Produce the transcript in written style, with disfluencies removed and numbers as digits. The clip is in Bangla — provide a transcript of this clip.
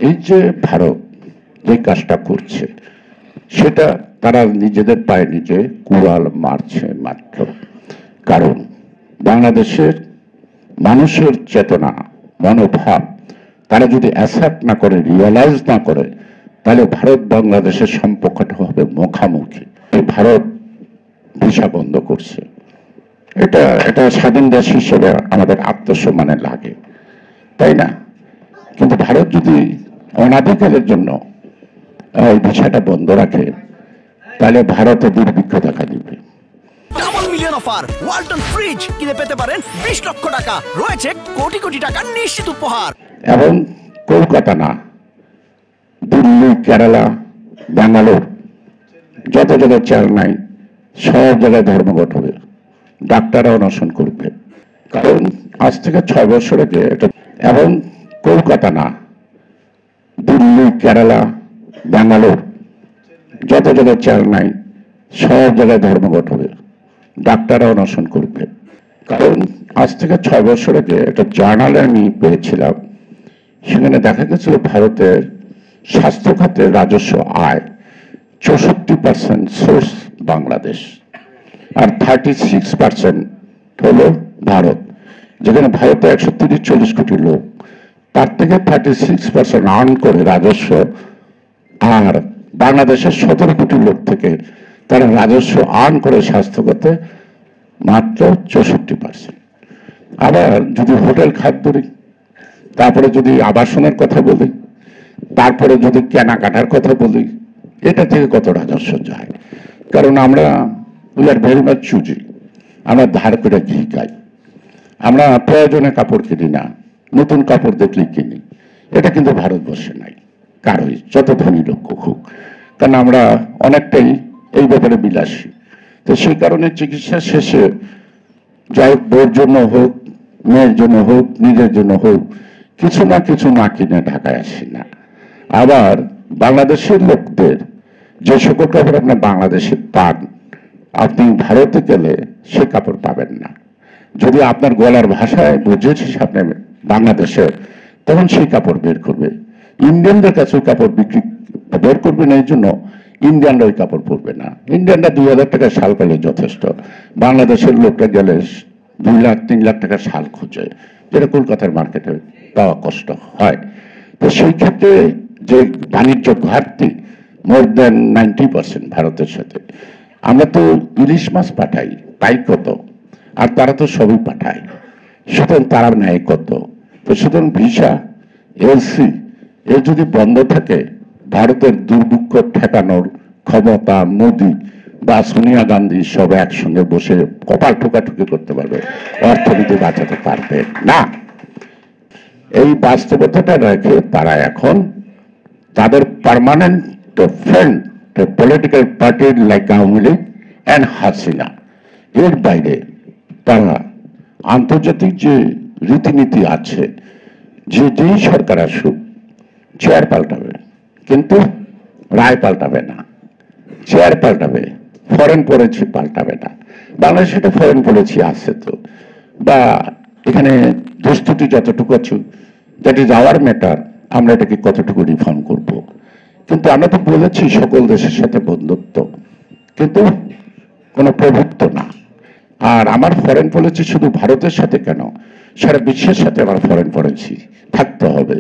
এই যে ভারত যে কাজটা করছে সেটা তারা নিজেদের পায়ে নিজে কুড়াল মারছে মাত্র। কারণ বাংলাদেশের মানুষের চেতনা মনোভাব তারা যদি অ্যাসেপ্ট না করে, রিয়েলাইজ না করে, তাহলে ভারত বাংলাদেশের সম্পর্কটা হবে মুখামুখি। ভারত ভিসা বন্ধ করছে, এটা এটা স্বাধীন দেশ হিসেবে আমাদের আত্মসম্মানে লাগে, তাই না? কিন্তু ভারত যদি অনাধিকারের জন্য এই ভিসাটা বন্ধ রাখে তাহলে ভারতে দুর্ভিক্ষ দেখা দিবে। Double million offer Walton fridge কিনে পেতে পারেন 20 লক্ষ টাকা, রয়েছে কোটি কোটি টাকার নিশ্চিত উপহার। এবং কলকাতা না, দিল্লি, কেরালা, ব্যাঙ্গালোর, যত জায়গায় চেন্নাই, সব জায়গায় ধর্মঘট হবে, ডাক্তাররা অনশন করবে। কারণ আজ থেকে 6 বছর আগে এটা। এবং কলকাতা না, দিল্লি, কেরালা, ব্যাঙ্গালোর, যত জায়গায় চেন্নাই, সব জায়গায় ধর্মঘট হবে, ডাক্তাররা অনশন করবে। কারণ আজ থেকে 6 বছর আগে একটা জার্নালে আমি পেয়েছিলাম, সেখানে দেখা গেছিল ভারতের স্বাস্থ্য খাতের রাজস্ব আয় 64% সোর্স বাংলাদেশ, আর 36% হলো ভারত। যেখানে ভারতে 130-140 কোটি লোক, তার থেকে 36% আর্ন করে রাজস্ব, আর বাংলাদেশের 17 কোটি লোক থেকে তারা রাজস্ব আর্ন করে স্বাস্থ্য খাতে মাত্র 64%। আবার যদি হোটেল খাত ধরি, তারপরে যদি আবাসনের কথা বলি, তারপরে যদি কেনাকাটার কথা বলি, এটা থেকে কত রাজস্ব যায়? কারণ আমরা we are very much choosy, আমরা ধার করে ঘি খাই, আমরা প্রয়োজনে কাপড় কিনি না, নতুন কাপড় দেখলেই কিনি। এটা কিন্তু ভারতবর্ষে নাই কারোই, যত ধনী লোক হোক, কারণ আমরা অনেকটাই এই ব্যাপারে বিলাসী। তো সেই কারণে চিকিৎসা শেষে যাই বউর জন্য হোক, মেয়ের জন্য হোক, নিজের জন্য হোক, কিছু না কিছু না কিনে ঢাকায় আসি না। আবার বাংলাদেশের লোকদের যে সকল কাপড় আপনি বাংলাদেশে পান, আপনি ভারতে গেলে সে কাপড় পাবেন না। যদি আপনার গলার ভাষায় বুঝেছিস আপনি বাংলাদেশে, তখন সেই কাপড় বের করবে। ইন্ডিয়ানদের কাছে ওই কাপড় বিক্রি বের করবে না, এই জন্য ইন্ডিয়ানরা ওই কাপড় পরবে না। ইন্ডিয়ানরা 2000 টাকা শাল পেলে যথেষ্ট, বাংলাদেশের লোকটা গেলে 2 লাখ 3 লাখ টাকা শাল খুঁজে, যেটা কলকাতার মার্কেটে পাওয়া কষ্ট হয়। তো সেই ক্ষেত্রে যে বাণিজ্য ঘাটতি মোর দেন 90% ভারতের সাথে। আমরা তো ইলিশ মাছ পাঠাই, তাই কত, আর তারা তো সবই পাঠায়, সুতরাং তারা নেয় কত? তো সুতরাং ভিসা, এলসি এ যদি বন্ধ থাকে, ভারতের দুর্ভিক্ষ ঠেকানোর ক্ষমতা মোদি বা সোনিয়া গান্ধী সব একসঙ্গে বসে কপাল ঠোকাঠুকি করতে পারবে, অর্থনীতি বাঁচাতে পারবে না। এই বাস্তবতাটা রেখে তারা এখন তাদের permanent friend political party like Awami League and Hasina, এর বাইরে তারা আন্তর্জাতিক যে রীতিনীতি আছে, যেই সরকার আসুক চেয়ার পাল্টাবে, কিন্তু রায় পাল্টাবে না। চেয়ার পাল্টাবে, ফরেন পলিসি পাল্টাবে না। বাংলাদেশে একটা ফরেন পলিসি আছে তো, বা এখানে দোস্তুটি যতটুকু আছে, দ্যাট ইজ আওয়ার ম্যাটার, আমরা এটাকে কতটুকু রিফর্ম করব। কিন্তু আমরা তো বলেছি সকল দেশের সাথে বন্ধুত্ব, কিন্তু কোনো প্রভুত্ব না। আর আমার ফরেন পলিসি শুধু ভারতের সাথে কেন, সারা বিশ্বের সাথে আমার ফরেন পলিসি থাকতে হবে।